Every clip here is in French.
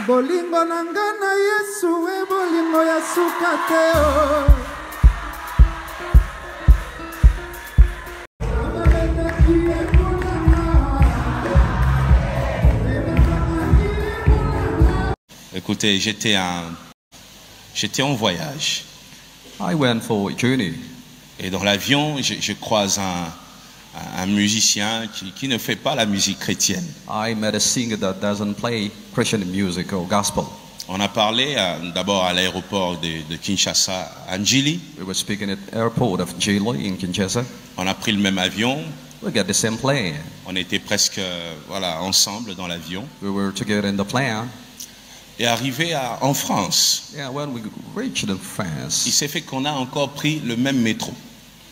Bolingo nangana Yesu e bolingo ya sukateo. Écoutez, j'étais en voyage. I went for a journey. Et dans l'avion, je croise un musicien qui ne fait pas la musique chrétienne. I met a singer that doesn't play Christian music or gospel. On a parlé d'abord à l'aéroport de Kinshasa, à Njili. We were speaking at the airport of Njili in Kinshasa. On a pris le même avion. We got the same plane. On était presque ensemble dans l'avion. We were together in the plane. Et arrivé en France, yeah, when we reached in France, il s'est fait qu'on a encore pris le même métro.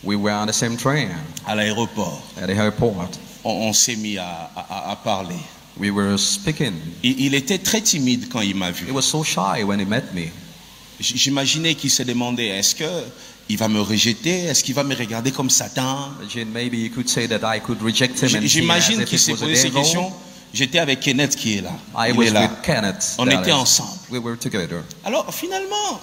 We were on the same train. À l'aéroport. At the airport. On s'est mis à parler. We were speaking. Il était très timide quand il m'a vu. He was so shy when he met me. J'imaginais qu'il se demandait, est-ce qu'il va me rejeter? Est-ce qu'il va me regarder comme Satan? Maybe he could say that I could reject him. J'imagine qu'il s'est posé ces questions. J'étais avec Kenneth qui est là. I was with Kenneth. On était ensemble. We were together. Alors finalement,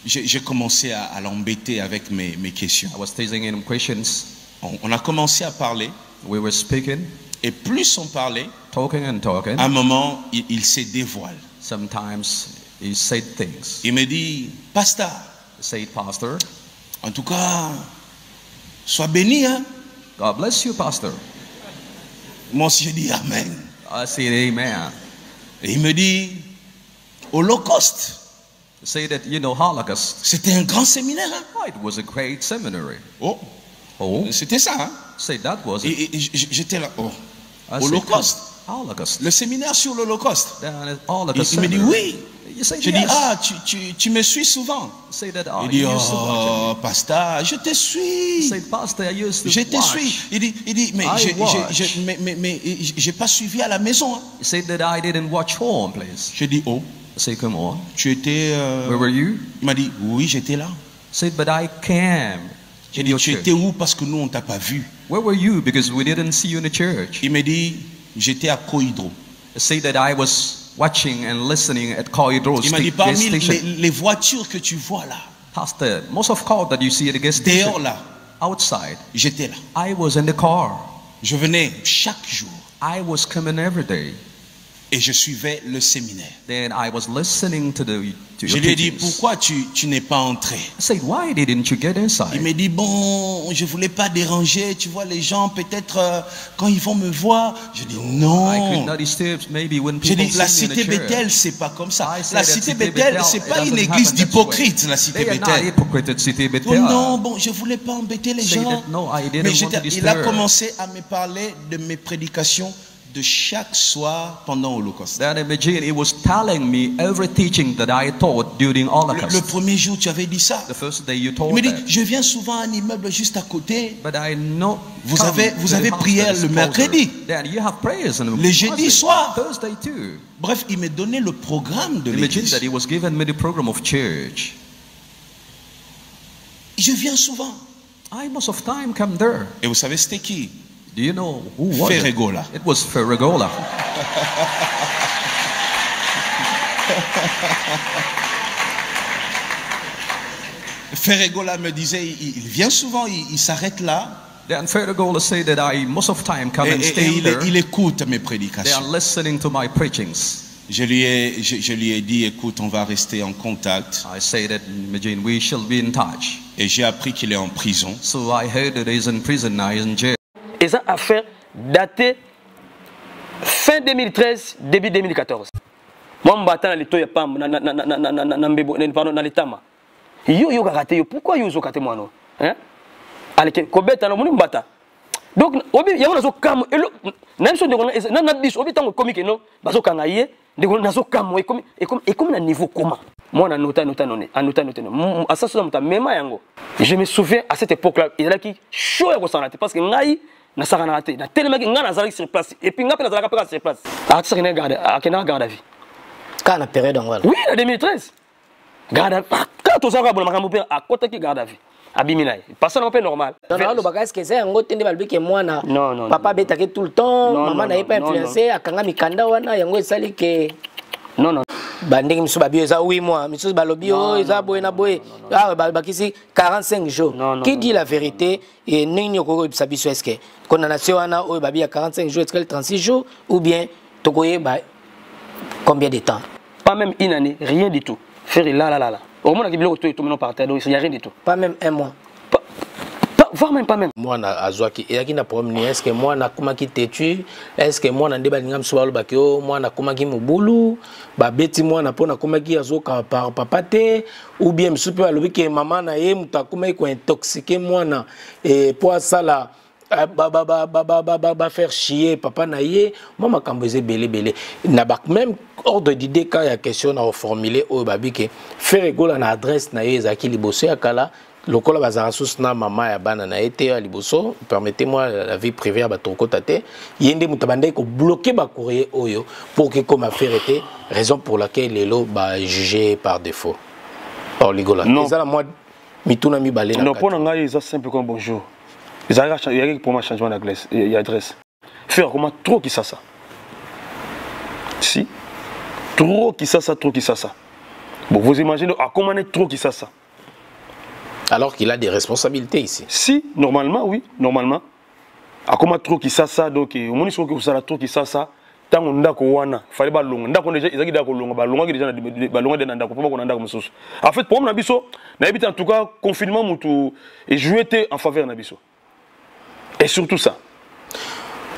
j'ai commencé à l'embêter avec mes questions. I was teasing him questions. On a commencé à parler. We were speaking. Et plus on parlait, talking and talking. À un moment, il se dévoile. Sometimes he said things. Il me dit, Pasteur. Said Pastor. En tout cas, sois béni, hein. God bless you, Pastor. Moi aussi, je dis Amen. I said Amen. Et il me dit, Holocauste. Say that, you know, Holocaust. C'était un grand séminaire, hein? Oh, it was a great seminary. Oh. C'était ça, hein? Say that was it. Et j'étais là, Holocauste. Holocaust. Le séminaire sur l'Holocauste. Il me dit oui. Je dis, tu me suis souvent. Il dit, oh, pasteur, je te suis. Je te suis. Il dit, mais j'ai pas suivi à la maison. Hein. Je dis, oh. Tu étais. Where were you? Il m'a dit, oui, j'étais là. But I came. J'ai dit, tu étais où parce que nous on t'a pas vu. Where were you because we didn't see you in the church? Il me dit, j'étais à Koidro. Say that I was watching and listening at Koidro. Il m'a dit, parmi les voitures que tu vois là. Pastor, most of cars that you see at the gas station. Dehors là. Outside. J'étais là. I was in the car. Je venais chaque jour. I was coming every day. Et je suivais le séminaire. Then I was listening to je lui ai dit, pourquoi tu n'es pas entré? I said, why didn't you get inside? Il me dit, bon, je voulais pas déranger, tu vois, les gens, peut-être, quand ils vont me voir. Je dis, non. I could not disturb, maybe when je people dis, la cité Bethel, c'est pas comme ça. La cité Bethel, c'est pas une église d'hypocrites, la cité Bethel. Oh non, bon, je voulais pas embêter les gens. Mais il a commencé à me parler de mes prédications de chaque soir pendant l'Holocauste. Then imagine, he was telling me every teaching that I taught during Holocaust. Le premier jour, tu avais dit ça. The first day you told il me dit, that. je viens souvent à un immeuble juste à côté. But I know vous avez prière le mercredi. Then you have prayers le jeudi soir. Thursday too. Bref, il me donnait le programme de l'église. Imagine that he was giving me the program of church. Je viens souvent. I most of time come there. Et vous savez c'était qui? Do you know who was Ferregola. It was Ferregola. Ferregola me disait, il vient souvent, il s'arrête là. Then Ferregola said that I most of time come and stay there. Il écoute mes prédications. They are listening to my preachings. Je lui ai dit, écoute, on va rester en contact. I say that, imagine, we shall be in touch. Et j'ai appris qu'il est en prison. So I heard that he's in prison now, he's in jail. Et ça affaire datée fin 2013, début 2014. Moi, je me bats dans les toits, pardon, dans les tamas. Yo raté yo, pourquoi yo zo raté moi non? Hein? Allez, kobeta no muni mbata. Donc, obi ya na zo kam elo, na biso ndeko na biso obi tango comique non, bazo kanga ye, ndeko na zo kam et comme na niveau comment? Moi na nota non, à ça so muta mema yango. Je me souviens à cette époque-là, il y a qui chaud ya kosana parce que ngai na saka na te, na tellement que ngana zali sur place et puis ngapela zalaka pas sur place. Ah ça kena garde à vie. Quand la période en voilà. Oui, en 2013. Garde à quand on s'en bon makambo pe à côté qui garde à vie. Abimina. Passant un peu normal. Non, le bagage que c'est un gros tende balbi que moi na papa betake tout le temps, maman n'a pas influencé, akanga mikanda wana yango esali que non. banding miso babio eza 8 mois miso balobio eza boye na boye ah bakisi 45 jours qui dit la vérité et nini ko ebisa biso est-ce que condamnation wana o babia 45 jours est-ce que 36 jours ou bien tokoye ba combien de temps? Pas même une année, rien du tout. Faire là. Au moins, il y a par terre, il n'y a rien du tout. Pas même un mois. Voire même pas même. Moi, Azwaki, il y a qui n'a problème. Est-ce que moi, na kuma qui t'es est-ce que moi, na débat n'ingam soalo bakio, moi, na kuma qui mouboulou, ba beti moi, na pona kuma qui azoka par papate, ou bien monsieur peut aller que maman na yé, muta kuma qui intoxiqué moi na et pour ça là. Faire chier papa naïe moi ma cambosé belé n'a pas même ordre d'idée quand il y a question à formuler au babi que faire rigolo na adresse naïe zaki liboso akala lokola bazara sous na maman ya bana na été à liboso permettez-moi la vie privée à batoko tate yende mutabande ko bloquer ba courrier oyo pour que comme affaire était raison pour laquelle les lots ba jugé par défaut or ligola ça la moi mituna mi balé non pour nga ça simple comme bonjour. Il y a pour moi changement d'adresse. Il y a adresse. Faire comment trop qui ça. Si. Trop qui ça. Bon, vous imaginez à comment est trop qui ça. Alors qu'il a des responsabilités ici. Si, normalement, oui, normalement. À comment trop qui ça. Donc, au moins, il faut que ça trop qui ça. Tant on a wana, fallait pas long. Ndako déjà, ils ont dit d'accord long. Long déjà, long déjà ndako. Pourquoi on a ndako monsieur. En fait, pour moi, nabiso, n'habite en tout cas confinement mutu et jouer en faveur nabiso. Et surtout ça.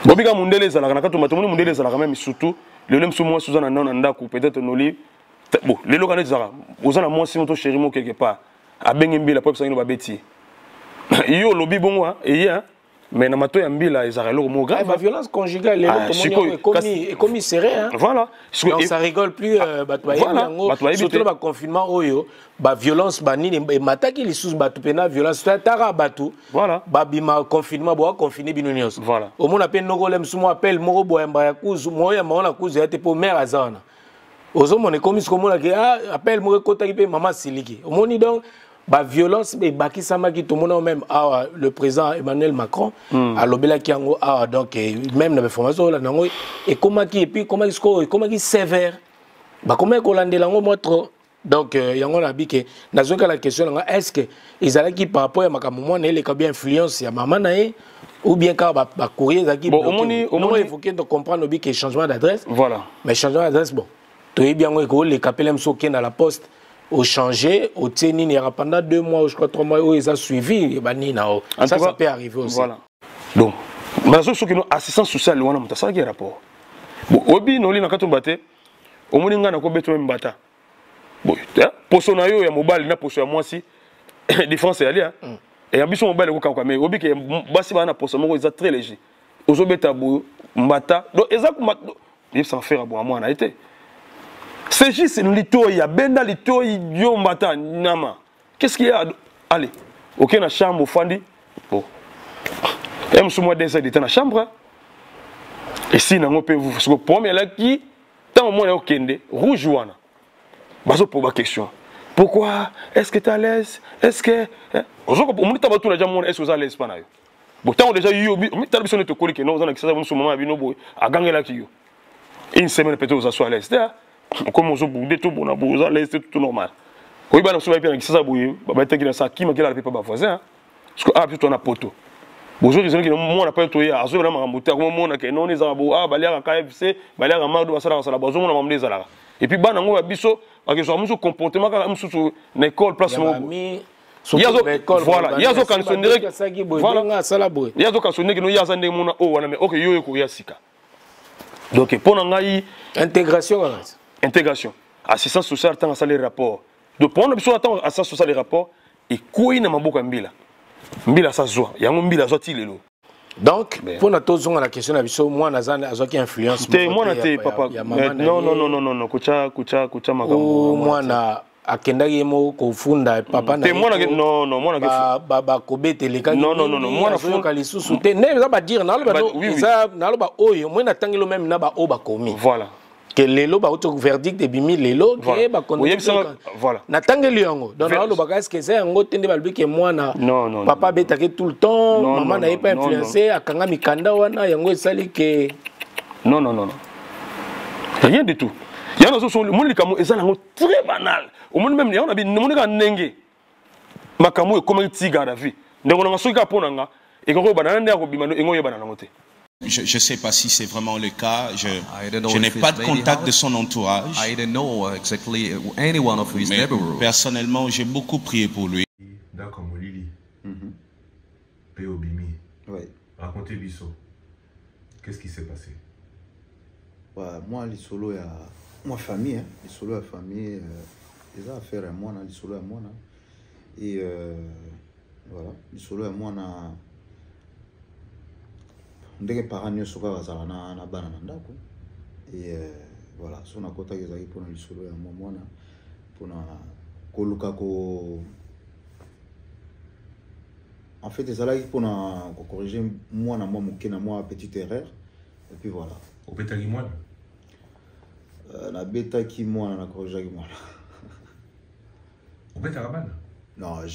Bobika Mundele Zalaka, quand on m'a tourné Mundele Zalaka, même surtout, le lem sous moi, Suzanne Nanda, ou peut-être nos livres. Bon, les locaux Zara, aux ans à moi, si mon chéri, moi, quelque part, à Bengembi, la peuple sanguine va bêtir. Yo, lobby bon, et hein, mais dans ma toile, Mbila, ils arrêtent le mot grave. La violence conjugale, est commis serré. Voilà. Donc ça rigole plus, surtout le confinement, la violence, et mataki les sous batupena violence, tara batu. Voilà. Babima confinement, bois confiné binunios. Voilà. Au moins appelle Nogolem, sous moi appelle Moro Boyamba Kouz, moi la cause était pour mère Azana. Aux hommes on est commis comme on a appelle Moro Kota qui maman Siliki. Au moins donc. La violence, Baki Samaki, tout le monde même, le président Emmanuel Macron, à l'obéla qui a donc même dans la formation, et comment qui sévère, comment il a dit trop. Donc, il y a un habit que, dans la question, est-ce que ils allaient qui par rapport à ma maman, il y a bien influence à maman, ou bien quand il courrier, au moins il faut qu'il comprenne que changement d'adresse. Voilà. Mais changement d'adresse, bon, tu es bien, les capelins sont dans la poste. Au changer, au tenir, il y a pendant 2 mois, je crois 3 mois, où ils ont suivi, ça peut arriver aussi. Voilà. Donc, ceux qui ont assistance sociale, ça a un rapport. Bon, obi no li na kato mbate, omoni nga na ko beto mbata. Bon, poso na yo ya mobile na poso ya mwasi, différence ya li hein. Et ambition mobile ko ka mais obi ke basi ba na poso moko ils sont très léger. Ozo beta bo mbata. Donc ezak il s'en faire bon à moi na été. C'est juste une litoya, benda litoya, yo mbata, nama. Qu'est-ce qu'il y a? Allez, ok, na chambre, fandi. Bon. Et monsieur, moi, déjà, il était dans la chambre. Et si, on peut vous. Parce que pour moi, là, qui, tant au moins, il y a okende, rouge ou ana. Baso pour ma question. Pourquoi? Est-ce que tu es à l'aise? Est-ce que. Aujourd'hui, on me dit que tu es à est-ce que vous êtes à l'aise? Bon, tant déjà, il y a eu. Tu as besoin de te coller que nous, on a que ça, on moment, à gagner là, qui une semaine, peut-être, vous êtes à l'aise. Comme on se bouge, tout bon, on a l'aise, tout normal. Oui, bah, on se voit bien que ça, bah, qui n'a ça, qui m'a dit la pas voisin. Parce que, ah, plutôt, on a poteau. Bonjour, les gens qui n'ont pas été à ce moment-là, on a dit, non, les arabes, ah, balia à KFC, balia à Mardo, à Salah, à la base, on a amené Zala. Et puis, bah, on a biso, parce que soit comportement, quand on sous l'école, place au voilà, il y a des cançons voilà, il y a des cançons qui nous y a des gens oh, on a ok, yo yo ya sika. Donc, pour nous, intégration, assistance sociale, tant à les rapports. Donc, pour nous, assistance sociale les rapports, et quoi il n'a pas beaucoup mbila. Mbila ça zoa, il y a un mbila zoa tilelo. Donc, pour nous, la question de moi, on a qui influence. Moi, papa. Non, kucha makambo. Moi, na akenda yemo kofunda papa na. Non, moi na ba kobete leka. Non, moi na funda kalisusu te. Ne va pas dire na lo ba ça na lo ba oyo, moi na tangelo même na ba o ba komi. Voilà. Que lelo ba auto verdict de bimi lelo ke ba condamné. Voilà. Na tangelo yango. Donc na lo ba est-ce que c'est yango tende ba que moi na papa betake tout le temps, maman na pas influencé akanga mikanda wana yango esali que non. Rien du tout. Il y a un très banal. Au monde même, il y a un nenge. Makamu est comme un tigre à la vie. Donc on a un truc à prendre. Et quand on a un je ne sais pas si c'est vraiment le cas. Je n'ai pas de contact de son entourage. Mais personnellement, j'ai beaucoup prié pour lui. D'accord, Molili. P.O. Bimi. Oui. Racontez Bisso. Qu'est-ce qui s'est passé? Moi, les solos, ma famille, les solos, la famille, les affaires à moi, les solos à moi. Et voilà, les solos à moi, dès que parents ne sont pas na banana ndako et voilà son akota ezaki pour les solos à moi pour na koluka ko en fait ezalaki pour na corriger moi na moi moke na moi petite erreur et puis voilà au betaki moi na betaki moi na corriger moi au betaka bana non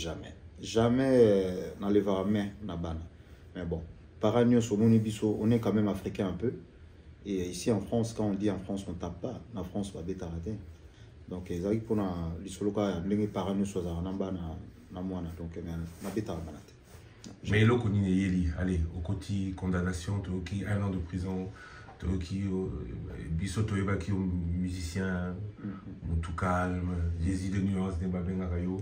jamais n'enlèvera main na bana mais bon par ailleurs, on est quand même africain un peu. Et ici en France, quand on dit en France, on ne tape pas. En France, on va bêter. Donc, les gens qui ont les soloka, les parents ne sont pas na moi donc na bêta. Mais le connaît yeli, allez, au côté condamnation, qui 1 an de prison, qui biso toyeba qui musicien, tout calme, Jésus de nuances ne babenga kayo.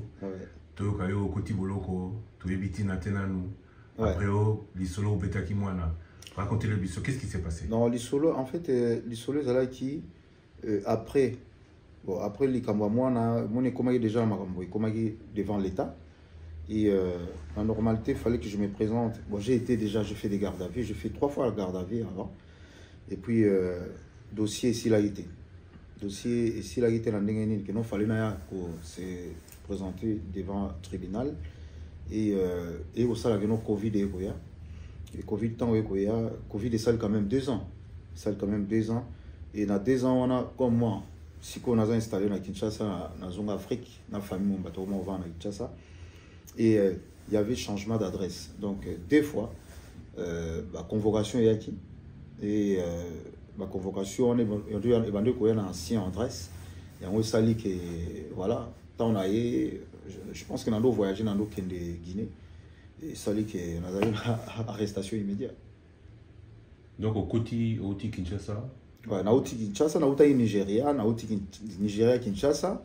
To kayo au côté boloko, to ebiti na tenanu. Après, les solos au Betaki Moana. Racontez le biseau. Qu'est-ce qui s'est passé? Non, les solos, en fait, les solos, c'est qui, après les Kamouana, mon économie déjà devant l'État. Et en normalité, il fallait que je me présente. Bon, j'ai fait des gardes à vue. J'ai fait 3 fois la garde à vue avant. Et puis, dossier ici, là, été. Dossier ici, là, été, il fallait se présenter devant le tribunal. Et au salaire de Covid et Covid temps Covid est ça quand même 2 ans. Ça quand même 2 ans. Et dans 2 ans on a comme moi si on a installé dans Kinshasa dans zone Afrique dans famille mon bateau on va dans Kinshasa et il y avait changement d'adresse. Donc 2 fois la convocation est acquis et la convocation on est bandé quoi dans ancien adresse et on sali que voilà tant on a je pense que nous avons voyagé dans le Guinée et ça dit que nous avons une arrestation immédiate. Donc au côté Kinshasa? Oui, au Kinshasa, au Nigeria, Nigeria Kinshasa,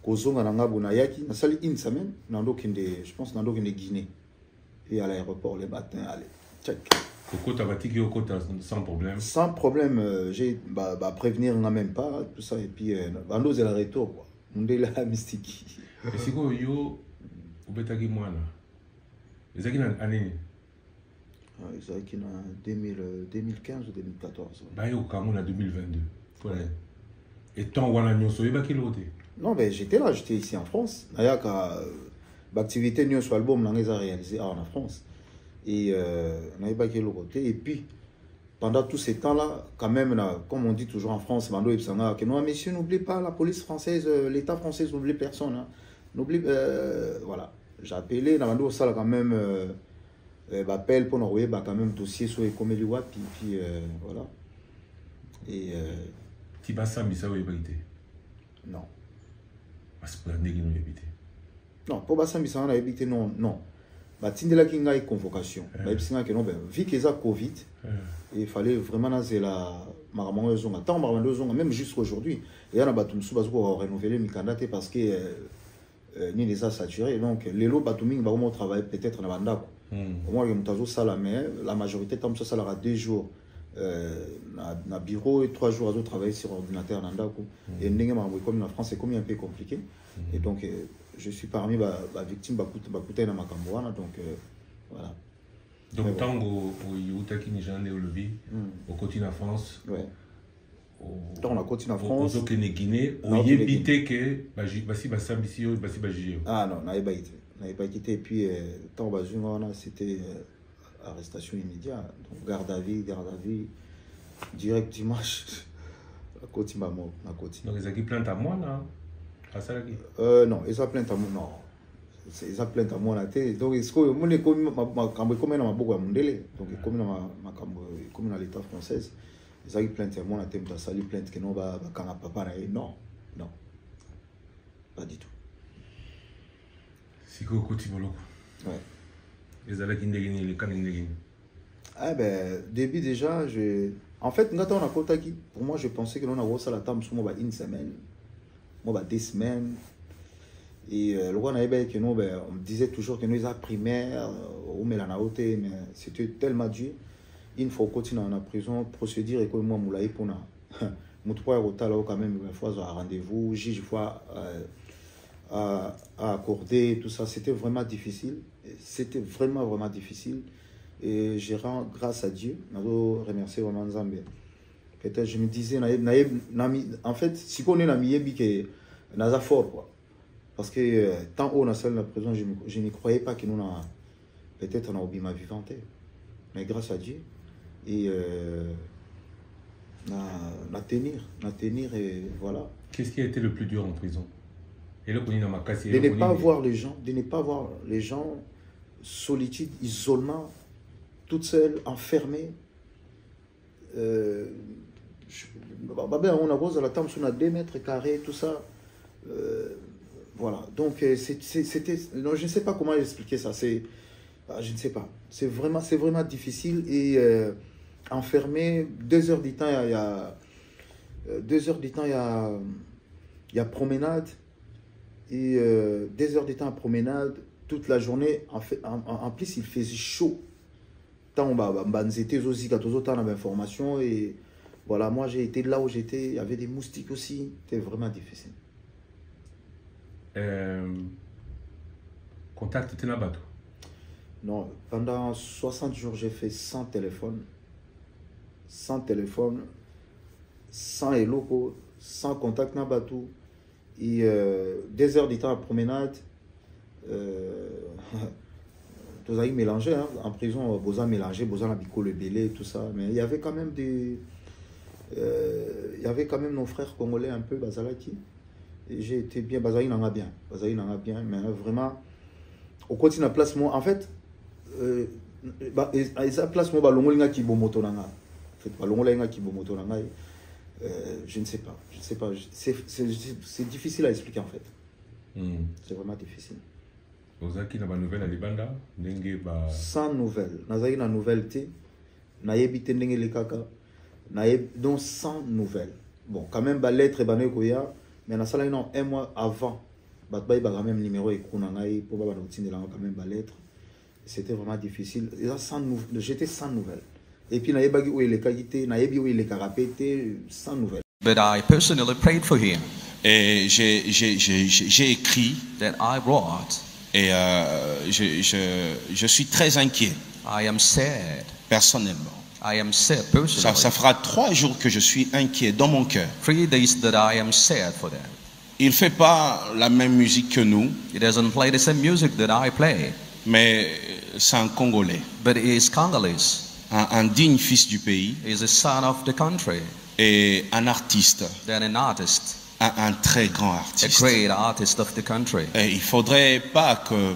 Kozonga Nangabunayaki, nous avons une semaine, je pense que nous avons une Guinée. Et à l'aéroport le matin, allez, check. Au côté Abatiki, au côté sans problème? Sans problème, j'ai prévenir même pas, tout ça, et puis nous avons le retour. On est là, mystique. Et si vous avez au Betaki Moana, vous avez une année? Ils ont en 2015 ou 2014. Bah, au Cameroun en 2022. Et tant qu'on a nous soyez pas qui l'autre? Non, mais j'étais ici en France. D'ailleurs, l'activité de notre album, on a réalisé en France. Et on n'avait pas qui l'autre. Et puis, pendant tous ces temps-là, quand même, comme on dit toujours en France, non, messieurs, n'oubliez pas la police française, l'État français n'oublie personne. Hein. N'oublie, voilà. J'ai appelé, ça quand même, appel pour envoyer quand même dossier sur les Komeliwa, puis voilà. Et. Tibassa, mais ça, vous avez évité? Non. Parce que vous avez évité? Non, pour Bassa, mais ça, on a évité, non. Tindela qui a une convocation. Vu qu'il y a Covid, il fallait vraiment même jusqu'à aujourd'hui. Il y a un bateau qui renouveler mes candidats parce que ni les a saturés. Donc, les lots bateaux vont travailler peut-être dans Bandako. Au moins, la majorité, tant que ça sera 2 jours dans le bureau et 3 jours à travailler sur ordinateur dans Bandako. Et comme la France, c'est comme un peu compliqué. Et donc, je suis parmi les victimes de ma Makamboana, donc voilà. Donc, tant que tu au côté de France, on a continué en France. Au Guinée, on y évité que ah non, on n'avait pas quitté. Et puis, tant que c'était arrestation immédiate. Donc, garde à vue, direct dimanche. La côte m'a mort. Donc, ils ont plainte à moi, là? Non, ils ont plainte à moi, non. Ils ont plainte à moi, là. Donc, ils sont comme dans ma boucle à Mundele. Donc, comme dans l'État français. ils ont eu plainte, moi, on a sali plainte que non, quand papa non, non, pas du tout. Si vous avez ouais. Les ala qui ndegini, les cannes ndegini. Ah ben, début déjà, en fait, quand on a Kotaki, pour moi, je pensais que l'on a reçu la table sur moi une semaine, moi 2 semaines. Et le roi n'avait que nous, on me disait toujours que nous étions primaires, mais c'était tellement dur. Il faut continuer en prison, procédure et que moi, je suis pour nous. Je suis quand même une fois à rendez-vous, juge fois à accorder, tout ça. C'était vraiment difficile. C'était vraiment, vraiment difficile. Et je rends grâce à Dieu. Je remercie vraiment Zambé. Peut-être je me disais, en fait, si on est la miyebi que naza fort quoi. Parce que tant haut on a seul la prison, je ne croyais pas que nous peut-être on a oublié ma vivante. Mais grâce à Dieu et na tenir et voilà. Qu'est-ce qui a été le plus dur en prison? Et le de ne pas voir les gens, de ne pas voir les gens, solitude, isolement, toute seule, enfermée. On a posé la table sur 2 mètres carrés, tout ça. Voilà. Donc, c'était. Je ne sais pas comment expliquer ça. Je ne sais pas. C'est vraiment difficile. Et enfermé, 2 heures du temps, il y a 2 heures du temps, il y a promenade. Et 2 heures du temps à promenade, toute la journée. En plus, il faisait chaud. Tant on était aussi, quand on avait information. Et voilà, moi, j'ai été là où j'étais. Il y avait des moustiques aussi. C'était vraiment difficile. Contact, tu n'as pas tout? Non, pendant 60 jours, j'ai fait 100 téléphones. 100 téléphones, 100 élocaux, 100 contacts n'a pas tout. Et 2 heures du temps à promenade. Tous avez mélangé, hein. En prison, vous avez mélangé, vous avez le belé, tout ça. Mais il y avait quand même il y avait quand même nos frères congolais un peu, Bazalaki. Et j'ai été bien, Bazaï n'en a bien. Bazaï n'en a bien, mais vraiment, au côté de la place, moi, en fait, ils a place, moi, Balongolinga qui bomoto nanga. En fait, Balongolinga qui bomoto nanga. Je ne sais pas. C'est difficile à expliquer, en fait. C'est vraiment difficile. Vous avez une nouvelle à Libanda? Sans nouvelles. Nous avons une nouvelle. Nous avons une nouvelle. Donc, sans nouvelles. Bon, quand même, la lettre est banée. Mais nous avons 1 mois avant. Nous avons quand même numéro pour quand même la lettre. C'était vraiment difficile. J'étais sans nouvelles. Et puis, nous avons eu les qualités, nous avons eu les carapétés, sans nouvelles. But I personally prayed for him. Et j'ai écrit. That I wrote. Et je suis très inquiet. I am sad. Personnellement. I am sad personally. Ça fera 3 jours que je suis inquiet dans mon cœur. 3 days that I am sad for them. Il fait pas la même musique que nous. He doesn't play the same music that I play. Mais c'est un Congolais. But he is Congolese. Un digne fils du pays. He is a son of the country. Et un artiste. Then an artist. Un très grand artiste. A great artist of the country. Et il faudrait pas que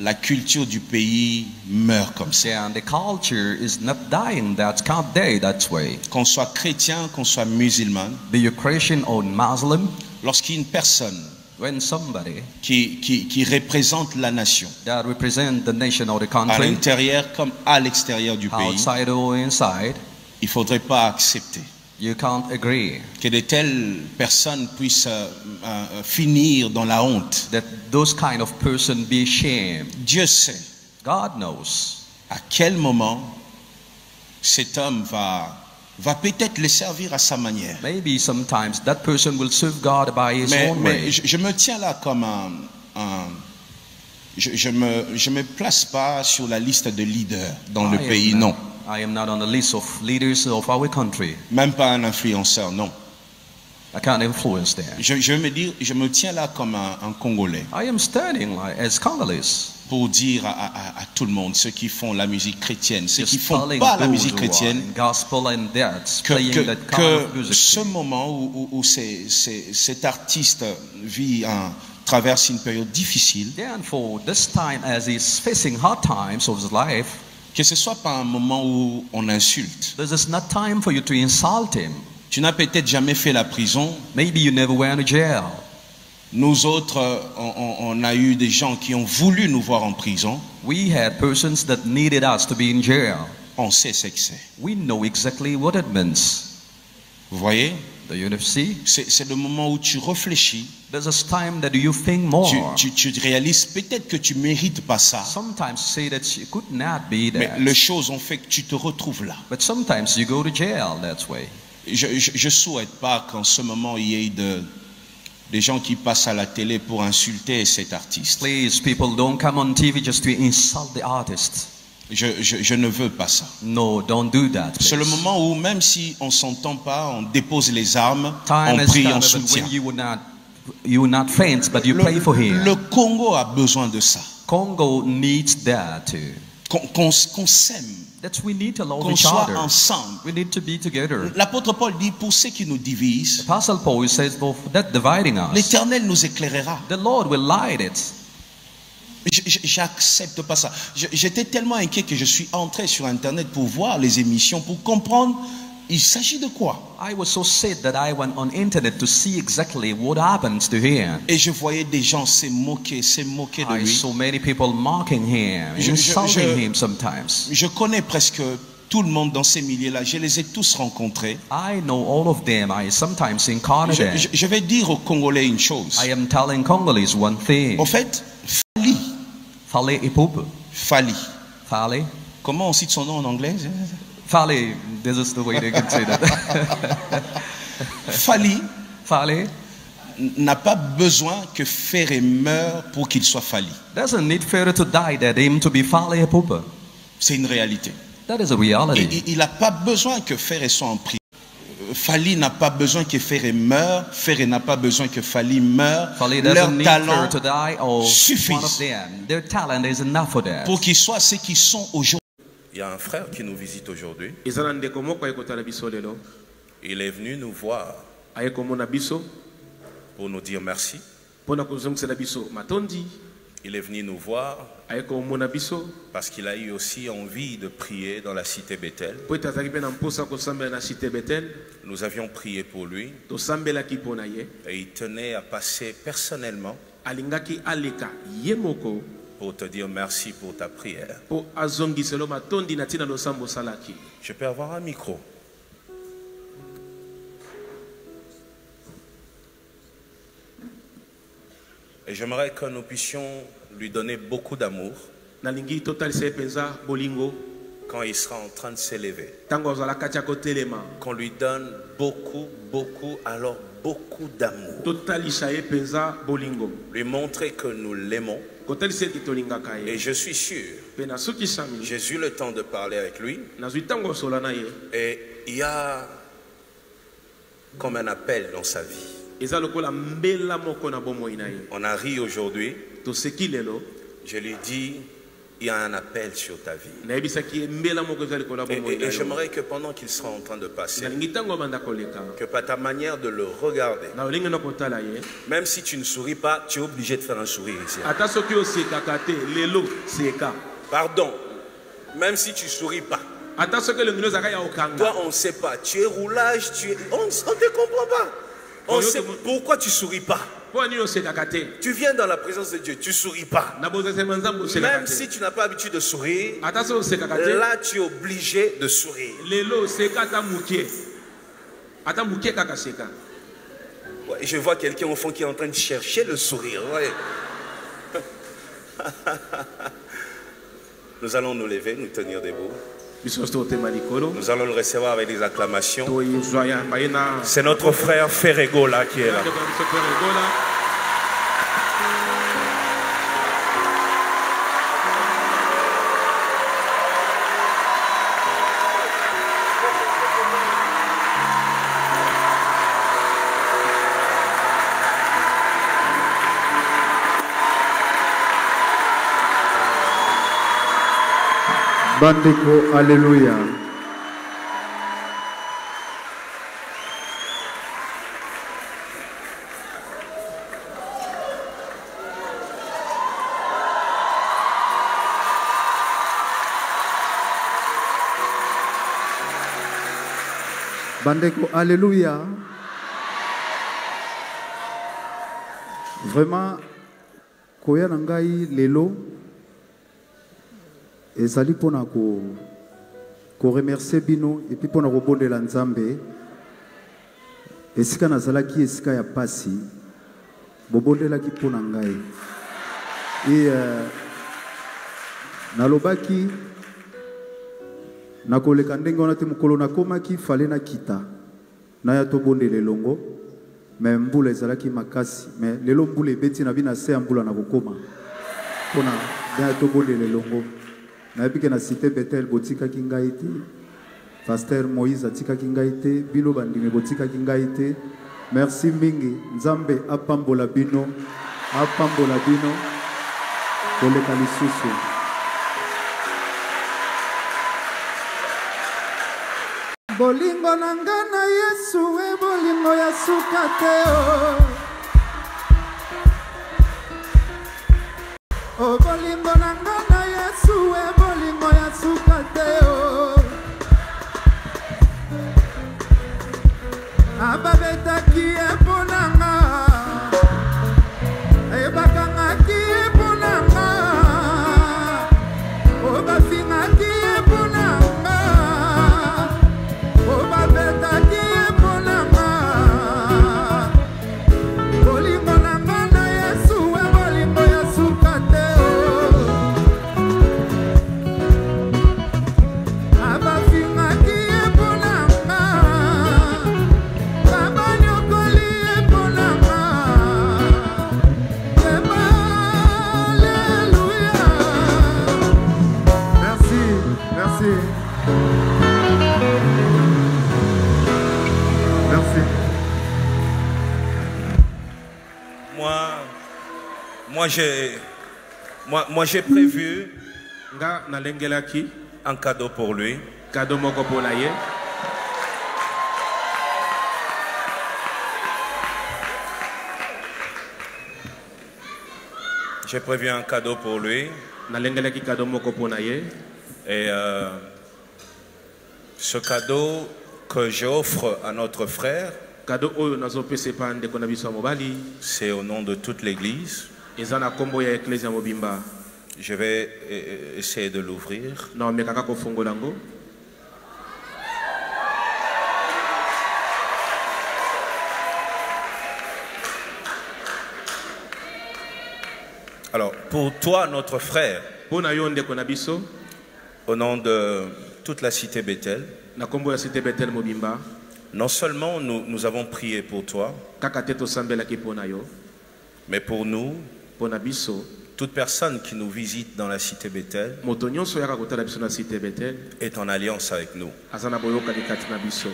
la culture du pays meure comme ça. And the culture is not dying. That can't die that way. Qu'on soit chrétien, qu'on soit musulman. Be you Christian or Muslim. Lorsqu'une personne when somebody qui représente la nation, that represent the nation or the country, à l'intérieur comme à l'extérieur du pays, outside or inside, il faudrait pas accepter. You can't agree. Que de telles personnes puissent finir dans la honte. That those kind of person be ashamed. Dieu sait. God knows. À quel moment cet homme va peut-être le servir à sa manière. Maybe sometimes that person will serve God by his own way. Mais je me tiens là comme je me place pas sur la liste de leaders dans le pays, non. I am not on the list of leaders of our country. Même pas un influenceur, non. I can't influence them. Je me tiens là comme un Congolais. I am standing as Congolese. Pour dire à tout le monde, ceux qui font la musique chrétienne, ceux qui font pas la musique chrétienne, que ce moment où cet artiste traverse une période difficile, then for this time as he's facing hard times of his life, Que ce soit pas un moment où on insulte. This is not time for you to insult him. Tu n'as peut-être jamais fait la prison. Maybe you never went to jail. Nous autres, on a eu des gens qui ont voulu nous voir en prison. We had persons that needed us to be in jail. On sait ce que c'est. We know exactly what it means. Vous voyez? Do you see? C'est le moment où tu réfléchis. There's a time that you think more. Tu réalises peut-être que tu mérites pas ça. Sometimes you say that you could not be Mais that. les choses ont fait que tu te retrouves là. But sometimes you go to jail that way. Je souhaite pas qu'en ce moment il y ait des gens qui passent à la télé pour insulter cet artiste. Please, people, don't come on TV just to insult the artist. Je ne veux pas ça. No, don't do that. C'est le Please. moment où même si on s'entend pas, on dépose les armes, Time on has prie come en when soutien. you will not faint, but you pray for him. Le Congo a besoin de ça. Congo needs that too. Qu'on s'aime, That we need to love qu'on each soit other. ensemble. We need to be together. L'apôtre Paul dit, pour ceux qui nous divisent, Apostle Paul says, for that dividing us, l'Éternel nous éclairera. the Lord will light it. J'accepte pas ça. J'étais tellement inquiet que je suis entré sur Internet pour voir les émissions, pour comprendre il s'agit de quoi. I was so sad that I went on internet to see exactly what happens to him. Et je voyais des gens se moquer de I lui. saw many people mocking him, insulting him sometimes. Je connais presque tout le monde dans ces milieux-là. Je les ai tous rencontrés. I know all of them. I sometimes encounter them. Je vais dire aux Congolais une chose. I am telling Congolese one thing. En fait, Fally. Fale ipupu. Fally. Fale. Comment on cite son nom en anglais? Fale. This is the way they can say that. Fally Fale n'a pas besoin que Ferré meure pour qu'il soit Fally. doesn't need Pharaoh to die that him to be Fale ipupu. C'est une réalité. That is a reality. Il n'a pas besoin que Ferré soit en prison. Fally n'a pas besoin que Ferré meure. Ferré n'a pas besoin que Fally meure. Fale Leur doesn't need Pharaoh talent to die or one of suffisent them. Their talent is enough for that. pour qu'ils soient ce qu'ils sont aujourd'hui. Il y a un frère qui nous visite aujourd'hui. Il est venu nous voir pour nous dire merci. Il est venu nous voir parce qu'il a eu aussi envie de prier dans la cité Bethel. Nous avions prié pour lui et il tenait à passer personnellement pour te dire merci pour ta prière. Je peux avoir un micro? Et j'aimerais que nous puissions lui donner beaucoup d'amour quand il sera en train de s'élever. Qu'on lui donne beaucoup, alors beaucoup d'amour. Lui montrer que nous l'aimons. Et je suis sûr, j'ai eu le temps de parler avec lui. Et il y a comme un appel dans sa vie. On a ri aujourd'hui. Je lui dis, il y a un appel sur ta vie. Et j'aimerais que pendant qu'il sera en train de passer, que par ta manière de le regarder, même si tu ne souris pas, tu es obligé de faire un sourire ici. Pardon, même si tu ne souris pas. Toi, on ne sait pas. Tu es roulage, on ne te comprend pas. On sait pourquoi tu ne souris pas. Tu viens dans la présence de Dieu, tu ne souris pas. Même si tu n'as pas l'habitude de sourire, là tu es obligé de sourire. Ouais, je vois quelqu'un au fond qui est en train de chercher le sourire. Ouais. Nous allons nous lever, nous tenir debout. Nous allons le recevoir avec des acclamations. C'est notre frère Ferregola qui est là. Bandeko, alléluia. Bandeko, alléluia. Vraiment, koya nangai lelo, ezali pona ko remercier bino et puis pona ko bondela Nzambe. Esika nazalaki esika ya pasi, bobondelaki pona ngai. Et nalobaki nakoleka ndenge wana te mokolo nakomaki fale na kita na ya tobondela elongo mais mbula ezalaki makasi mais lelo mbula ebeti na bina se ya mbula na kokoma pona ya tobondela elongo nayebi ke na cité Bethel botikaki ngai te, Pasteur Moïse atikaki ngai te, bino bandime botikaki ngai te. Merci mingi, Nzambe apambola bino koleka lisusu. Bolingo nanga na Yesu e bolingo ya suka te oh bolingo nanga na Yesu e bolingo ya suka te ababetaki e ponanga e bakangaki e ponanga o bafingaki e ponanga o babetaki e ponanga bolingo nanga na Yesu e bolingo ya suka te abafingaki e ponanga babanyokoli e ponanga alléluia. Merci, merci. Merci. Moi j'ai prévu Nga nalengelaki un cadeau pour lui. cadeau moko pona ye. J'ai prévu un cadeau pour lui. Nalengelaki cadeau moko pona ye. Et ce cadeau que j'offre à notre frère, Cadeau oyo nazopesa pa ndeko na biso ya mobali. c'est au nom de toute l'église. Eza na kombo ya eklezia mobimba. Je vais essayer de l'ouvrir. Na omekaka kofungola ngo. Alors, pour toi, notre frère, Pona yo ndeko na biso au nom de toute la cité Bethel, na kombo ya cité Bethel mobimba. non seulement nous avons prié pour toi, Kaka teto sambelaki pona yo. mais pour nous, Pona biso. toute personne qui nous visite dans la cité Bethel Moto nyonso yaka kotala biso na cité Bethel. est en alliance avec nous. Azana boyoka kati na biso.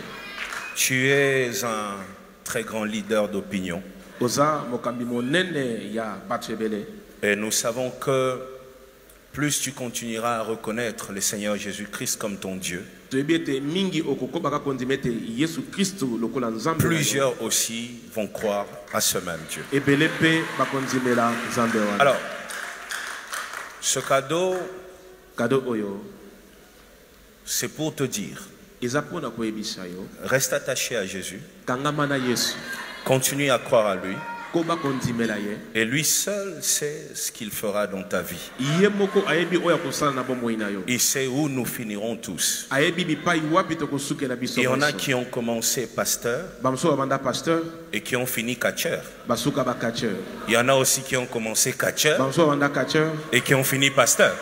Tu es un très grand leader d'opinion. Oza mokambi monene ya bato ebele. Et nous savons que plus tu continueras à reconnaître le Seigneur Jésus-Christ comme ton Dieu, plusieurs aussi vont croire à ce même Dieu. Alors, ce cadeau, c'est pour te dire, reste attaché à Jésus, continue à croire à lui, et lui seul sait ce qu'il fera dans ta vie. Il sait où nous finirons tous. Il y en a qui ont commencé pasteur et qui ont fini catcheur. Il y en a aussi qui ont commencé catcheur et qui ont fini pasteur.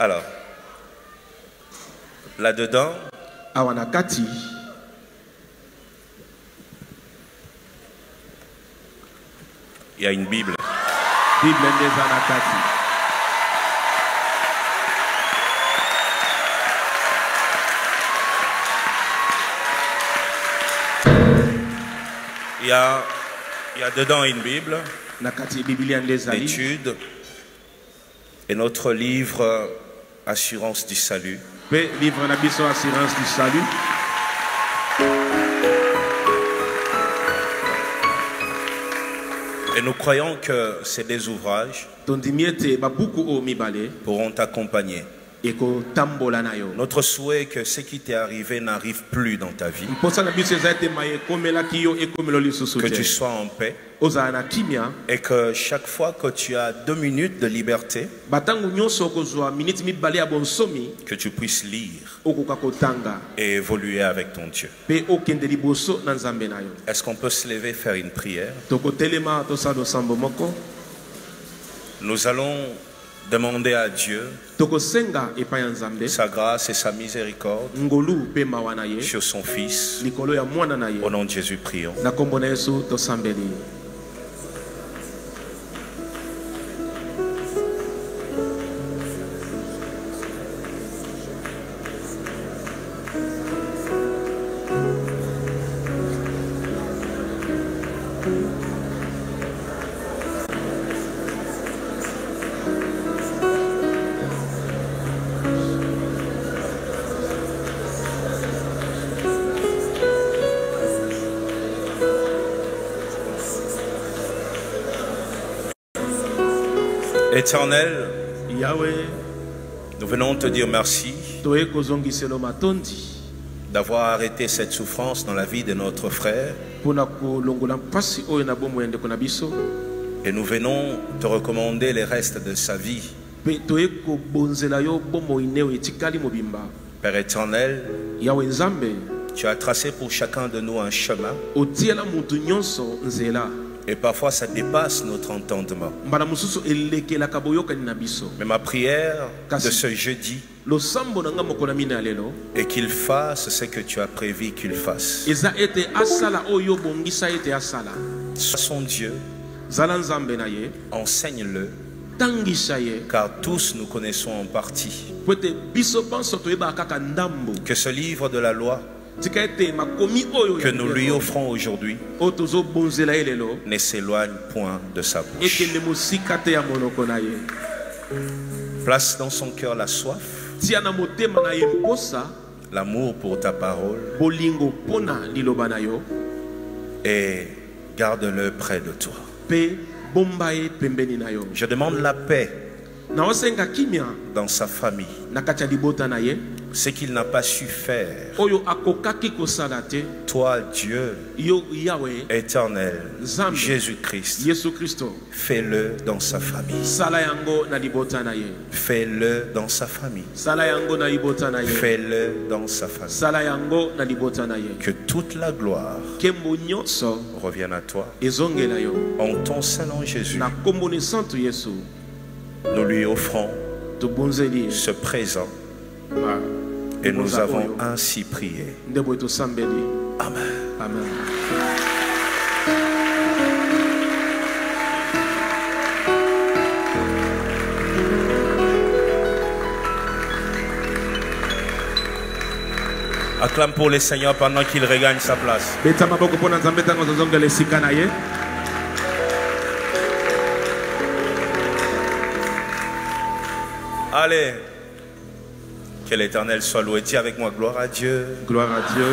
Alors, là-dedans, il y a une Bible. Il y a dedans une Bible, d'études, et notre livre Assurance du Salut. Livre na biso assurance du salut. Et nous croyons que ces deux ouvrages pourront t'accompagner. Notre souhait est que ce qui t'est arrivé n'arrive plus dans ta vie. Que tu sois en paix. Et que chaque fois que tu as 2 minutes de liberté, que tu puisses lire et évoluer avec ton Dieu. Est-ce qu'on peut se lever et faire une prière? Nous allons demander à Dieu sa grâce et sa miséricorde sur son Fils. Au nom de Jésus, prions. Éternel, Yahweh, nous venons te dire merci d'avoir arrêté cette souffrance dans la vie de notre frère. Et nous venons te recommander les restes de sa vie. Père éternel, tu as tracé pour chacun de nous un chemin. Et parfois ça dépasse notre entendement. Mais ma prière de ce jeudi est qu'il fasse ce que tu as prévu qu'il fasse. Sois son Dieu, enseigne-le, car tous nous connaissons en partie. Que ce livre de la loi que nous lui offrons aujourd'hui ne s'éloigne point de sa bouche. Place dans son cœur la soif, l'amour pour ta parole, et garde-le près de toi. Je demande la paix dans sa famille. Ce qu'il n'a pas su faire, toi Dieu éternel, Jésus-Christ, fais-le dans sa famille. Fais-le dans sa famille. Fais-le dans sa famille. Que toute la gloire revienne à toi. En ton Saint-Nom Jésus, nous lui offrons ce présent. Et nous avons ainsi prié. Amen. Amen. Acclame pour le Seigneur pendant qu'il regagne sa place. Allez. Que l'Éternel soit loué. Dis avec moi, gloire à Dieu. Gloire à Dieu.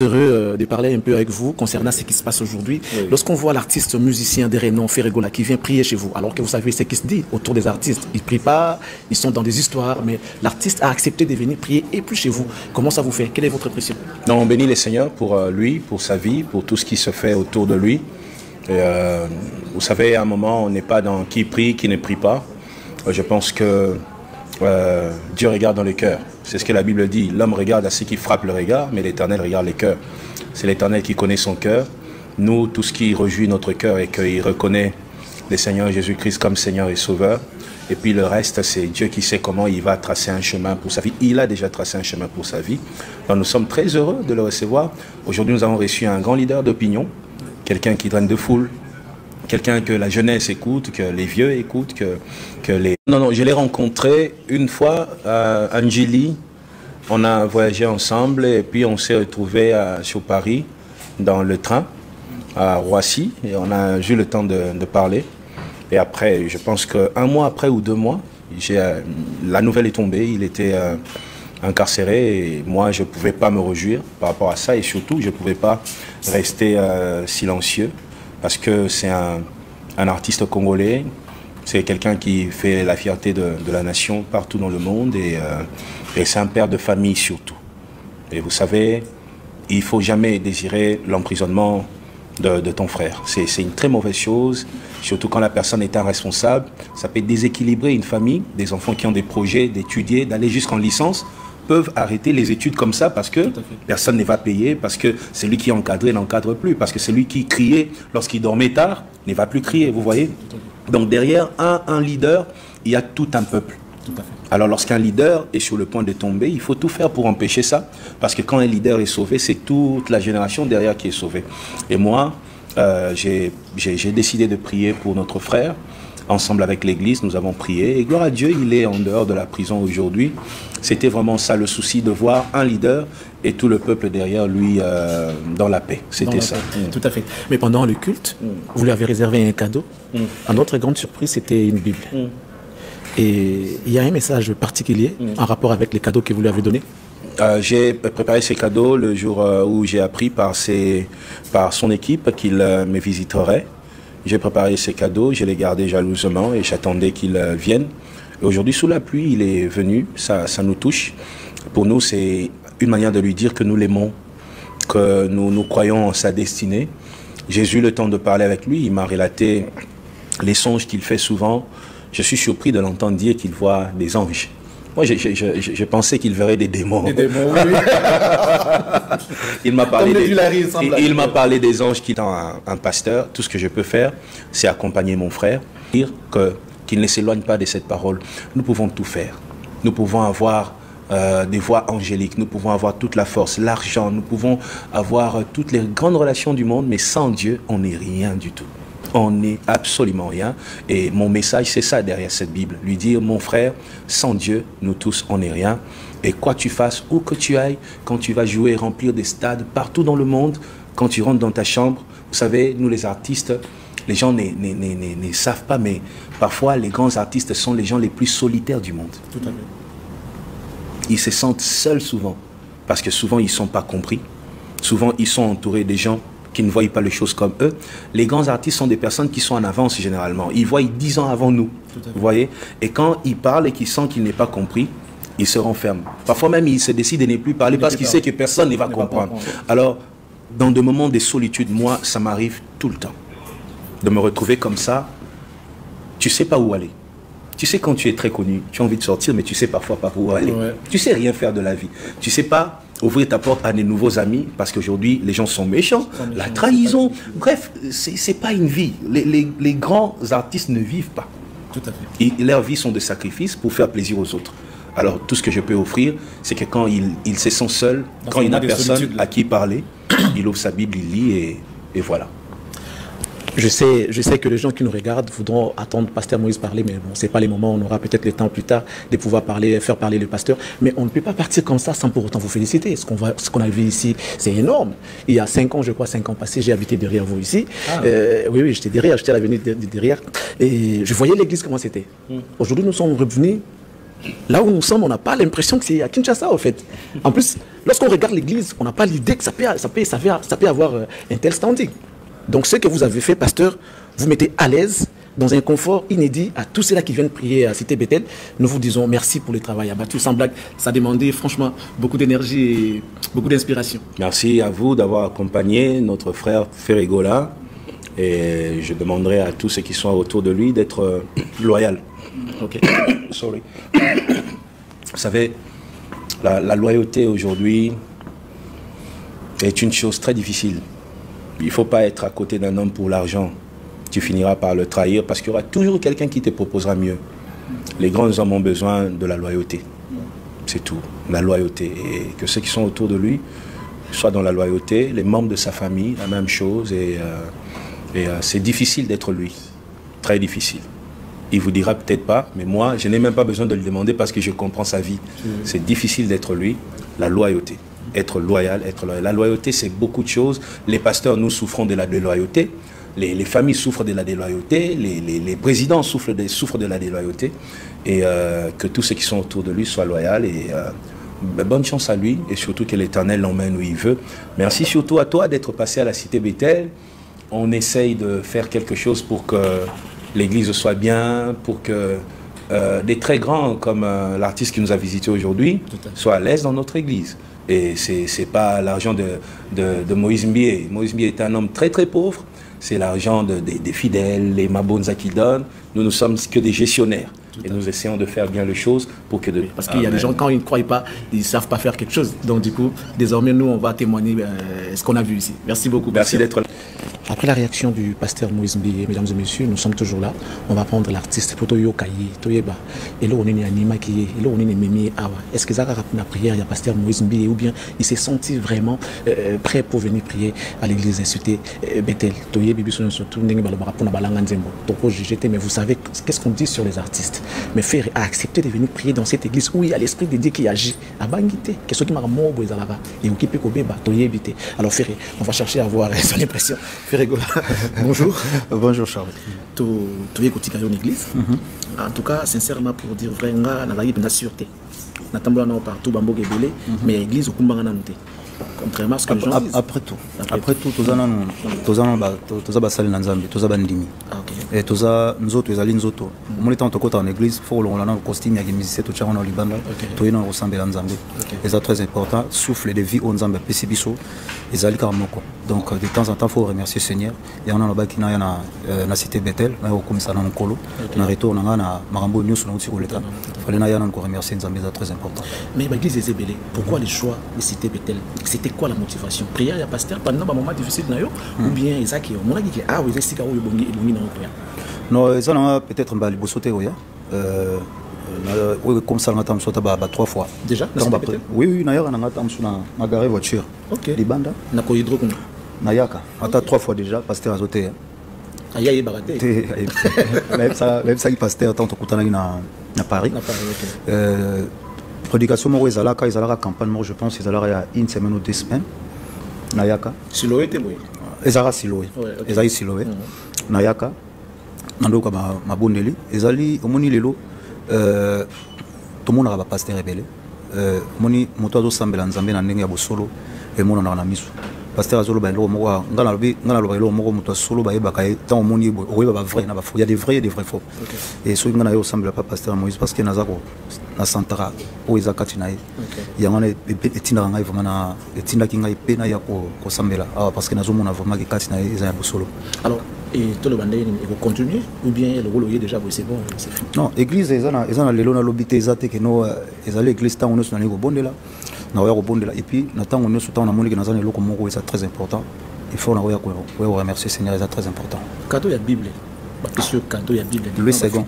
Heureux de parler un peu avec vous concernant ce qui se passe aujourd'hui. Oui. Lorsqu'on voit l'artiste musicien de renom Ferregola qui vient prier chez vous, alors que vous savez ce qui se dit autour des artistes, ils ne prient pas, ils sont dans des histoires, mais l'artiste a accepté de venir prier et puis chez vous. Comment ça vous fait? Quelle est votre impression? Non, on bénit le Seigneur pour lui, pour sa vie, pour tout ce qui se fait autour de lui. Et, vous savez, à un moment, on n'est pas dans qui prie, qui ne prie pas. Je pense que Dieu regarde dans les cœurs. C'est ce que la Bible dit. L'homme regarde à ce qui frappe le regard, mais l'Éternel regarde les cœurs. C'est l'Éternel qui connaît son cœur. Nous, tout ce qui réjouit notre cœur et qu'il reconnaît le Seigneur Jésus-Christ comme Seigneur et Sauveur. Et puis le reste, c'est Dieu qui sait comment il va tracer un chemin pour sa vie. Il a déjà tracé un chemin pour sa vie. Donc nous sommes très heureux de le recevoir. Aujourd'hui, nous avons reçu un grand leader d'opinion, quelqu'un qui draine de foule, quelqu'un que la jeunesse écoute, que les vieux écoutent, que les... Non, je l'ai rencontré une fois à Angélie. On a voyagé ensemble et puis on s'est retrouvés sur Paris, dans le train, à Roissy, et on a eu le temps de parler. Et après, je pense qu'un mois après ou 2 mois, la nouvelle est tombée, il était incarcéré et moi, je ne pouvais pas me réjouir par rapport à ça et surtout, je ne pouvais pas rester silencieux parce que c'est un artiste congolais, c'est quelqu'un qui fait la fierté de la nation partout dans le monde et c'est un père de famille surtout. Et vous savez, il ne faut jamais désirer l'emprisonnement de ton frère. C'est une très mauvaise chose, surtout quand la personne est irresponsable. Ça peut déséquilibrer une famille, des enfants qui ont des projets d'étudier, d'aller jusqu'en licence, peuvent arrêter les études comme ça parce que personne ne va payer, parce que celui qui est encadré n'encadre plus, parce que celui qui criait lorsqu'il dormait tard ne va plus crier, vous voyez. Donc derrière un leader, il y a tout un peuple. Tout à fait. Alors lorsqu'un leader est sur le point de tomber, il faut tout faire pour empêcher ça. Parce que quand un leader est sauvé, c'est toute la génération derrière qui est sauvée. Et moi, j'ai décidé de prier pour notre frère. Ensemble avec l'église, nous avons prié. Et gloire à Dieu, il est en dehors de la prison aujourd'hui. C'était vraiment ça le souci, de voir un leader et tout le peuple derrière lui dans la paix. C'était ça. Tout à fait. Mais pendant le culte, vous lui avez réservé un cadeau. À notre grande surprise, c'était une Bible. Et il y a un message particulier en rapport avec les cadeaux que vous lui avez donnés. J'ai préparé ces cadeaux le jour où j'ai appris par son équipe qu'il me visiterait. J'ai préparé ces cadeaux, je les gardais jalousement et j'attendais qu'il vienne. Aujourd'hui, sous la pluie, il est venu, ça nous touche. Pour nous, c'est une manière de lui dire que nous l'aimons, que nous croyons en sa destinée. J'ai eu le temps de parler avec lui, il m'a relaté les songes qu'il fait souvent. Je suis surpris de l'entendre dire qu'il voit des anges. Moi, je pensais qu'il verrait des démons. Des démons, oui. Il m'a parlé des anges qui sont un pasteur. Tout ce que je peux faire, c'est accompagner mon frère, dire qu'il ne s'éloigne pas de cette parole. Nous pouvons tout faire. Nous pouvons avoir des voix angéliques, nous pouvons avoir toute la force, l'argent, nous pouvons avoir toutes les grandes relations du monde, mais sans Dieu, on n'est rien du tout. On n'est absolument rien. Et mon message, c'est ça derrière cette Bible. Lui dire, mon frère, sans Dieu, nous tous, on n'est rien. Et quoi tu fasses, où que tu ailles, quand tu vas jouer, remplir des stades partout dans le monde, quand tu rentres dans ta chambre, vous savez, nous les artistes, les gens ne savent pas, mais parfois les grands artistes sont les gens les plus solitaires du monde. Tout à fait. Ils se sentent seuls souvent, parce que souvent ils ne sont pas compris. Souvent ils sont entourés des gens qui ne voient pas les choses comme eux. Les grands artistes sont des personnes qui sont en avance généralement. Ils voient 10 ans avant nous, vous voyez. Et quand ils parlent et qu'ils sentent qu'il n'est pas compris, ils se renferment. Parfois même, ils se décident de ne plus parler parce qu'ils savent que personne ne va comprendre. Alors, dans des moments de solitude, moi, ça m'arrive tout le temps de me retrouver comme ça. Tu ne sais pas où aller. Tu sais, quand tu es très connu, tu as envie de sortir, mais tu ne sais parfois pas où aller. Ouais. Tu ne sais rien faire de la vie. Tu ne sais pas ouvrir ta porte à des nouveaux amis, parce qu'aujourd'hui, les gens sont méchants, la trahison. Bref, ce n'est pas une vie. Les grands artistes ne vivent pas. Tout à fait. Leurs vies sont de sacrifices pour faire plaisir aux autres. Alors, tout ce que je peux offrir, c'est que quand il se sent seul, quand il n'a personne à qui parler, il ouvre sa Bible, il lit et voilà. Je sais que les gens qui nous regardent voudront attendre Pasteur Moïse parler, mais bon, ce n'est pas les moments, on aura peut-être le temps plus tard de pouvoir parler, faire parler le pasteur. Mais on ne peut pas partir comme ça sans pour autant vous féliciter. Ce qu'on a vu ici, c'est énorme. Il y a 5 ans, je crois, 5 ans passés, j'ai habité derrière vous ici. Ah. Oui, j'étais derrière, j'étais à l'avenue derrière. Et je voyais l'église comment c'était. Aujourd'hui, nous sommes revenus. Là où nous sommes, on n'a pas l'impression que c'est à Kinshasa, en fait. En plus, lorsqu'on regarde l'église, on n'a pas l'idée que ça peut avoir un tel standing. Donc ce que vous avez fait, pasteur, vous mettez à l'aise, dans un confort inédit, à tous ceux-là qui viennent prier à Cité Bethel. Nous vous disons merci pour le travail abattu. Sans blague, ça a demandé franchement beaucoup d'énergie et beaucoup d'inspiration. Merci à vous d'avoir accompagné notre frère Ferregola Et je demanderai à tous ceux qui sont autour de lui d'être loyaux. Ok. Sorry. Vous savez, la loyauté aujourd'hui est une chose très difficile. Il ne faut pas être à côté d'un homme pour l'argent. Tu finiras par le trahir parce qu'il y aura toujours quelqu'un qui te proposera mieux. Les grands hommes ont besoin de la loyauté. C'est tout, la loyauté. Et que ceux qui sont autour de lui soient dans la loyauté, les membres de sa famille, la même chose. Et c'est difficile d'être lui, très difficile. Il vous dira peut-être pas, mais moi, je n'ai même pas besoin de le demander parce que je comprends sa vie. C'est difficile d'être lui, la loyauté. Être loyal, être loyal. La loyauté, c'est beaucoup de choses. Les pasteurs, nous souffrons de la déloyauté. Les familles souffrent de la déloyauté. Les présidents souffrent de la déloyauté. Et que tous ceux qui sont autour de lui soient loyaux. Et bonne chance à lui. Et surtout que l'Éternel l'emmène où il veut. Merci surtout à toi d'être passé à la cité Bethel. On essaye de faire quelque chose pour que l'église soit bien, pour que des très grands comme l'artiste qui nous a visité aujourd'hui soient à l'aise dans notre église. Et ce n'est pas l'argent de Moïse Mbié. Moïse Mbié est un homme très très pauvre. C'est l'argent des fidèles, les Mabonza qui donnent. Nous ne sommes que des gestionnaires. Et nous essayons de faire bien les choses pour que... Parce qu'il y a des gens, quand ils ne croient pas, ils ne savent pas faire quelque chose. Donc du coup, désormais, nous, on va témoigner ce qu'on a vu ici. Merci beaucoup. Merci d'être là. Après la réaction du pasteur Moïse Mbié, mesdames et messieurs, nous sommes toujours là. On va prendre l'artiste Poto Kaye, Toyeba. Et là, on est Anima qui est, et là, on est Mimi Awa. Est-ce que ça a la prière, il y a pasteur Moïse Mbié, ou bien il s'est senti vraiment prêt pour venir prier à l'église institutée Bethel. Toye Bibi surtout, mais vous savez, qu'est-ce qu'on dit sur les artistes? Mais Ferré a accepté de venir prier dans cette église où il y a l'esprit de Dieu qui agit. À Bangité, qu'est-ce qui m'a mort et occupé Kobeba, Toye Bité. Alors Ferré, on va chercher à avoir son impression. Bonjour. Bonjour Charles. Tu es côté une église. En tout cas, sincèrement, pour dire vrai, on a la sûreté. On a partout, mais l'église, on a noté. Contrairement à ce que les gens disent. Après tout, tous et tous nous autres, nous autres, en église, il faut le costume, il y a musiciens, tout ça, on a libanda, tout est ressemble à Nzambe. Et c'est très important. Souffle de vie au Nzambe, Pessibiso, et Zali Karamoko. Donc de temps en temps, il faut remercier le Seigneur. Il y en a là-bas qui n'a la cité Bethel, comme ça dans le colo. On a retourné à Marambo News, on a aussi roulé. Il fallait encore remercier Nzambe, c'est très important. Mais l'église est ébélée. Pourquoi le choix de cité Bethel? C'était quoi la motivation? Prière, il y a pasteur pendant un moment difficile, ou bien Isaac, on a dit que ah oui, c'est où il non, ça n'a peut-être un bal sauté, oui. Comme ça, on a sauté 3 fois. Déjà? Oui, d'ailleurs, on a garé voiture. Ok. Les bandes. On a quoi hydro? Nayaka. On a 3 fois déjà, pasteur a sauté. Aïe, baraté. Même ça, il pasteur, tant qu'on a Paris. Prédication, ils allaient à la campagne, je pense, ils allaient à une semaine ou 2 semaines. Nayaka. Siloé, t'es oui. Ils allaient à Siloé. Ils allaient à Siloé. Nayaka. Nandoka ma bondeli ezali omoni lelo tout le monde a pasteur rebelle moni moto azo sambela nzambe na ndenge ya bosolo e mona na miso pasteur azolo ba lo moko ngana lo ba lo moko moto solo ba yeba kai tant omoni oyeba ba vrai na ba faux il y a des vrais et des vrais faux et so ngana yo sambela pas pasteur Moïse parce que nazako na santara o ezakati na ye yangana etinda ngai vraiment na etinda ki ngai pe na ya ko sambela parce que nazo mona vraiment ki kati na ye eza ya bosolo. Alors et tout le bandé, il va continuer ou bien le rôle est déjà c'est bon, c'est fini. Non, l'église, ils ont les lois l'obité, ils ont que nous, ils ont l'église tant on est sur le bon de là, on est au bon de là. Et puis, tant on est sur temps on a monné que nous avons les lois comme moi, c'est très important. Il faut remercier le Seigneur, c'est très important. Cadeau il y a Bible. Parce que cadeau il y a Bible. Louis second.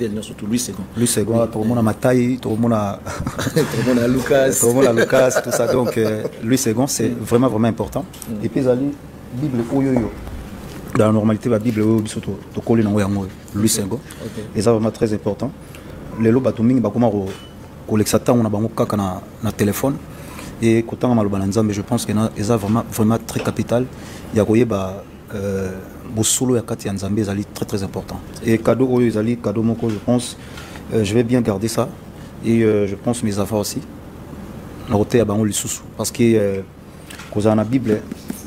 Louis second. Tout le monde a Matthaï, tout le monde a Lucas, tout le monde a Lucas, tout ça. Donc Louis second, c'est vraiment important. Et puis ils ont Bible oyoyo. Dans la normalité, la Bible est surtout collée dans Louis Sengo. Et ça vraiment très important. Les lois batuming ba comment collecter on a bango kaka na téléphone et quand on a le mais je pense que c'est vraiment très capital. Il y a koyeba bosolo ya kati ya nzambe ezali très important. Et cadeau oyo ezali cadeau moko je pense je vais bien garder ça et je pense mes affaires aussi. Na roté ya bango lisusu parce que cause na Bible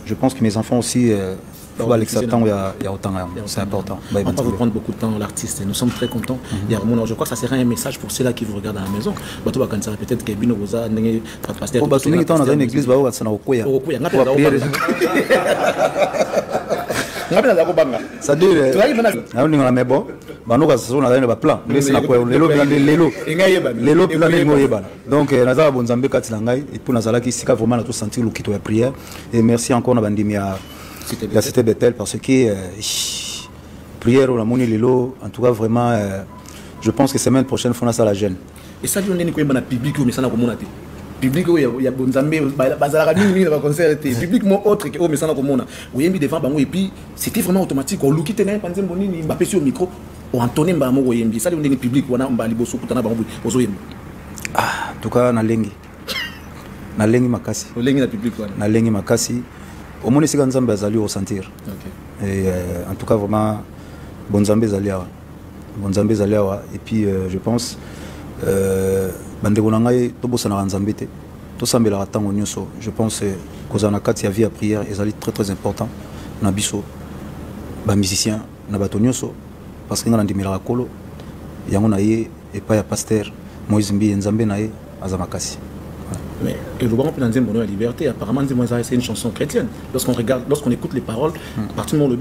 je pense que mes enfants aussi c'est important. On ne va pas vous prendre beaucoup de temps, l'artiste. Nous sommes très contents. Je crois que ça sera un message pour ceux-là qui vous regardent à la maison. Peut-être que Bino Rosa, pasteur. Dans une église, Ça dit, mais bon, nous avons un plan. Donc, nous avons Nzambe Katilangai et pour nous avons vraiment tout sentir le kito de prière. Et merci encore à Bandimi à la Cité Bethel parce que prière au Moni Lilo, en tout cas vraiment, je pense que semaine prochaine, il faut ça la gêne. Et ça, on est dans le public, mais ça n'a pas monté. Public, il y a Bonzambe, il va concert, public autre que mais ça n'a pas monté. Oui, il devant et puis c'était vraiment automatique. On lookit tenait pendant bonini, il m'a pêché au micro, on entonnait mbamo oyembi. Ça, on est dans le public, on a mbali bosso kutana bango ozoyembi. Ah, en tout cas, na lengi makasi. O lengi na public wana. Na lengi makasi. Au moins, c'est quand Nzambe azali au sentir. Et en tout cas, vraiment, Bonzambe zalia. Bonzambe zalia. Et puis, je pense, bandeko nangai to bossa na Nzambe te. To sambela tango nyonso. Je pense que kozana kati ya vie à prière ezali très très important na biso ba musicien na bato nyonso parce que ngana ndimela kolo yango na ye et pas ya pasteur Moïse Mbi Nzambe na ye azamakasi. Mais et le grand plan de la liberté, apparemment c'est une chanson chrétienne. Lorsqu'on regarde, lorsqu'on écoute les paroles, à partir du moment où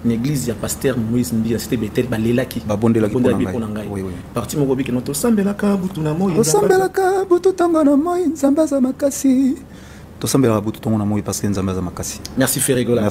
une église, il y a pasteur Moïse Mbi, la cité Bethel, Balelaki, Babondelaki Ponangai. Oui. Partir du moment où notre Sambelaka, Butunamo, Sambelaka, Bututangana, Nzambe azamakasi. To Sambelaka, Bututongo na moi parce que Nzambe azamakasi. Merci Ferregola.